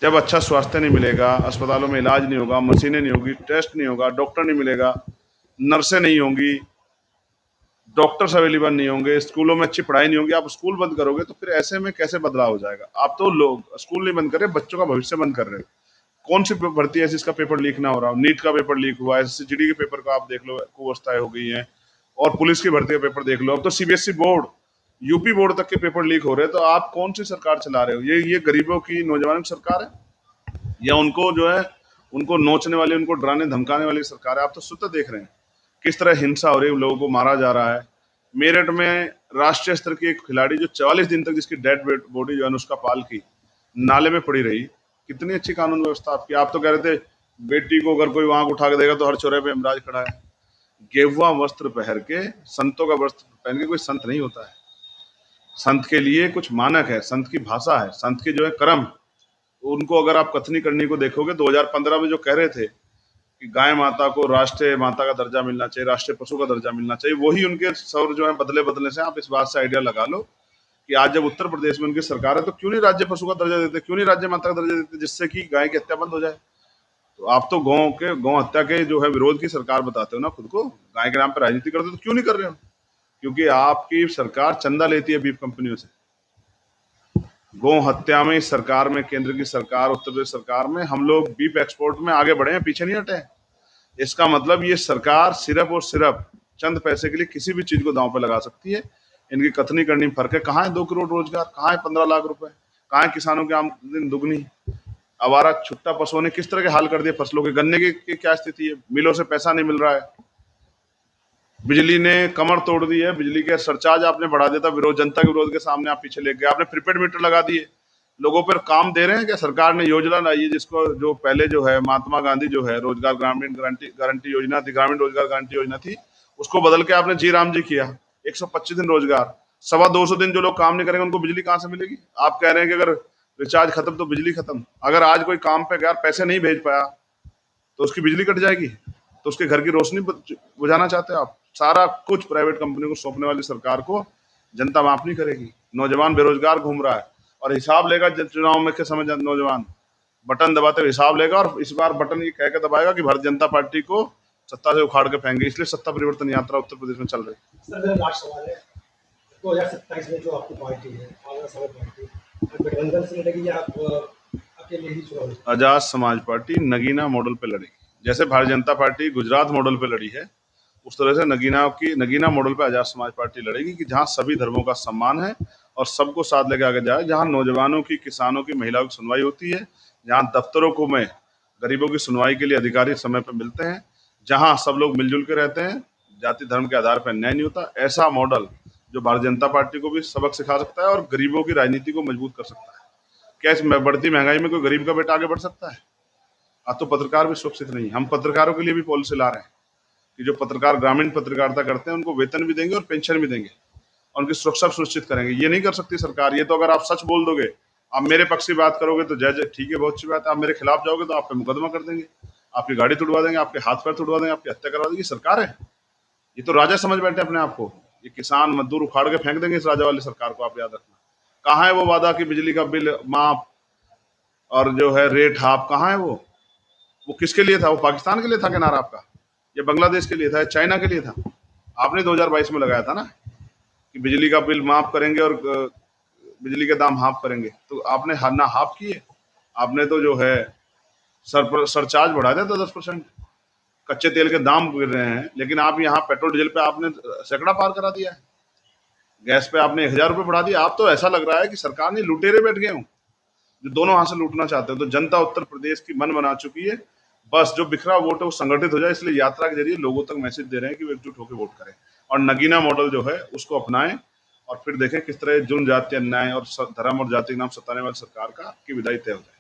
जब अच्छा स्वास्थ्य नहीं मिलेगा, अस्पतालों में इलाज नहीं होगा, मशीनें नहीं होगी, टेस्ट नहीं होगा, डॉक्टर नहीं मिलेगा, नर्सें नहीं होंगी, डॉक्टर्स अवेलेबल नहीं होंगे, स्कूलों में अच्छी पढ़ाई नहीं होगी, आप स्कूल बंद करोगे तो फिर ऐसे में कैसे बदलाव हो जाएगा? आप तो लोग स्कूल नहीं बंद कर रहे, बच्चों का भविष्य बंद कर रहे हो। कौन सी भर्ती है जिसका पेपर लीक ना हो रहा हो? नीट का पेपर लीक हुआ है, एसएससी के पेपर का आप देख लो, कुअवस्थाएं हो गई हैं। और पुलिस की भर्ती का पेपर देख लो, अब तो सीबीएसई बोर्ड, यूपी बोर्ड तक के पेपर लीक हो रहे हैं। तो आप कौन सी सरकार चला रहे हो? ये गरीबों की, नौजवानों की सरकार है, या उनको जो है उनको नोचने वाली, उनको डराने धमकाने वाली सरकार है? आप तो स्वतः देख रहे हैं किस तरह हिंसा हो रही है, लोगों को मारा जा रहा है। मेरठ में राष्ट्रीय स्तर की एक खिलाड़ी जो 44 दिन तक, जिसकी डेड बॉडी जो है अनुष्का पाल की, नाले में पड़ी रही। कितनी अच्छी कानून व्यवस्था आपकी। आप तो कह रहे थे बेटी को अगर कोई वहां उठा के देगा तो हर चौराहे पे यमराज खड़ा है। गेरुआ वस्त्र पहन के, संतों का वस्त्र पहन के कोई संत नहीं होता है। संत के लिए कुछ मानक है, संत की भाषा है, संत के जो है कर्म। उनको अगर आप कथनी करनी को देखोगे, 2015 में जो कह रहे थे कि गाय माता को राष्ट्रीय माता का दर्जा मिलना चाहिए, राष्ट्रीय पशु का दर्जा मिलना चाहिए, वही उनके सौर जो है बदले बदले से आप इस बात से आइडिया लगा लो कि आज जब उत्तर प्रदेश में उनकी सरकार है तो क्यों नहीं राज्य पशु का दर्जा देते, क्यों नहीं राज्य माता का दर्जा देते, जिससे कि गाय की हत्या बंद हो जाए। तो आप तो गौ हत्या के जो है विरोध की सरकार बताते हो ना खुद को, गाय के नाम पर राजनीति करते हो, तो क्यों नहीं कर रहे हो? क्योंकि आपकी सरकार चंदा लेती है बीफ कंपनियों से। गौ हत्या में इस सरकार में, केंद्र की सरकार, उत्तर प्रदेश सरकार में हम लोग बीफ एक्सपोर्ट में आगे बढ़े हैं, पीछे नहीं हटे हैं। इसका मतलब ये सरकार सिर्फ और सिर्फ चंद पैसे के लिए किसी भी चीज को दांव पे लगा सकती है। इनकी कथनी करनी में फर्क है। कहाँ है 2 करोड़ रोजगार, कहाँ है 15 लाख रुपए, कहाँ है किसानों की आमदनी दुगनी? आवारा छुट्टा पशुओं ने किस तरह के हाल कर दिए फसलों के। गन्ने की क्या स्थिति है, मिलों से पैसा नहीं मिल रहा है। बिजली ने कमर तोड़ दी है, बिजली के सरचार्ज आपने बढ़ा दिया था, विरोध, जनता के विरोध के सामने आप पीछे ले गए। आपने प्रीपेड मीटर लगा दिए, लोगों पर काम दे रहे हैं क्या? सरकार ने योजना लाई है जिसको, जो पहले जो है महात्मा गांधी जो है रोजगार ग्रामीण गारंटी गारंटी योजना थी, ग्रामीण रोजगार गारंटी योजना थी, उसको बदल के आपने जी राम जी किया। 125 दिन रोजगार, 250 दिन जो लोग काम नहीं करेंगे उनको बिजली कहाँ से मिलेगी? आप कह रहे हैं कि अगर रिचार्ज खत्म तो बिजली खत्म। अगर आज कोई काम पे गया, पैसे नहीं भेज पाया, तो उसकी बिजली कट जाएगी, तो उसके घर की रोशनी बुझाना चाहते हो आप? सारा कुछ प्राइवेट कंपनी को सौंपने वाली सरकार को जनता माफ नहीं करेगी। नौजवान बेरोजगार घूम रहा है और हिसाब लेगा चुनाव में के समय। नौजवान बटन दबाते हुए हिसाब लेगा, और इस बार बटन ये कह के दबाएगा कि भारतीय जनता पार्टी को सत्ता से उखाड़ के फेंगे। इसलिए सत्ता परिवर्तन यात्रा उत्तर प्रदेश में चल रही है। सर मेरा लास्ट सवाल है, 2027 में जो आपकी पार्टी है, आजाद समाज पार्टी, आप गठबंधन से लड़ेगी या आप अकेले ही चुनाव? आजाद समाज पार्टी नगीना मॉडल पे लड़ेगी। जैसे भारतीय जनता पार्टी गुजरात मॉडल पे लड़ी है, उस तरह से नगीना मॉडल पे आजाद समाज पार्टी लड़ेगी कि जहां सभी धर्मों का सम्मान है और सबको साथ लेके आगे जाए, जहां नौजवानों की, किसानों की, महिलाओं की सुनवाई होती है, जहां दफ्तरों को में गरीबों की सुनवाई के लिए अधिकारी समय पर मिलते हैं, जहां सब लोग मिलजुल के रहते हैं, जाति धर्म के आधार पर अन्याय नहीं होता। ऐसा मॉडल जो भारतीय जनता पार्टी को भी सबक सिखा सकता है और गरीबों की राजनीति को मजबूत कर सकता है। क्या इस बढ़ती महंगाई में कोई गरीब का बेटा आगे बढ़ सकता है? अब तो पत्रकार भी सुरक्षित नहीं। हम पत्रकारों के लिए भी पॉलिसी ला रहे हैं कि जो पत्रकार ग्रामीण पत्रकारिता करते हैं उनको वेतन भी देंगे और पेंशन भी देंगे और उनकी सुरक्षा सुनिश्चित करेंगे। ये नहीं कर सकती सरकार। ये तो अगर आप सच बोल दोगे, आप मेरे पक्ष की बात करोगे तो जज ठीक है, बहुत अच्छी बात है। आप मेरे खिलाफ जाओगे तो आप पे मुकदमा कर देंगे, आपकी गाड़ी तुड़वा देंगे, आपके हाथ पैर तुड़वा देंगे, आपकी हत्या करवा देंगे। सरकार है ये, तो राजा समझ बैठे अपने आप को। ये किसान मजदूर उखाड़ के फेंक देंगे इस राजा वाली सरकार को, आप याद रखना। कहाँ है वो वादा कि बिजली का बिल माफ और जो है रेट हाफ, कहाँ है वो किसके लिए था? वो पाकिस्तान के लिए था क्या नारा आपका? ये बांग्लादेश के लिए था, चाइना के लिए था? आपने 2022 में लगाया था ना कि बिजली का बिल माफ करेंगे और बिजली के दाम हाफ करेंगे, तो आपने ना हाफ किए, आपने तो जो है सरचार्ज बढ़ा दिया था 10%। कच्चे तेल के दाम गिर रहे हैं, लेकिन आप यहाँ पेट्रोल डीजल पे आपने सैकड़ा पार करा दिया है। गैस पे आपने 1,000 रुपये बढ़ा दिया। आप तो ऐसा लग रहा है कि सरकार ने लुटेरे बैठ गए हों जो दोनों हाथ से लूटना चाहते हो। तो जनता उत्तर प्रदेश की मन बना चुकी है। बस जो बिखरा वोट है वो संगठित हो जाए, इसलिए यात्रा के जरिए लोगों तक मैसेज दे रहे हैं कि वो एकजुट होकर वोट करें और नगीना मॉडल जो है उसको अपनाएं, और फिर देखें किस तरह जुर्म, जाति, अन्याय और धर्म और जाति के नाम सताने वाली सरकार का की विदाई तय हो जाए।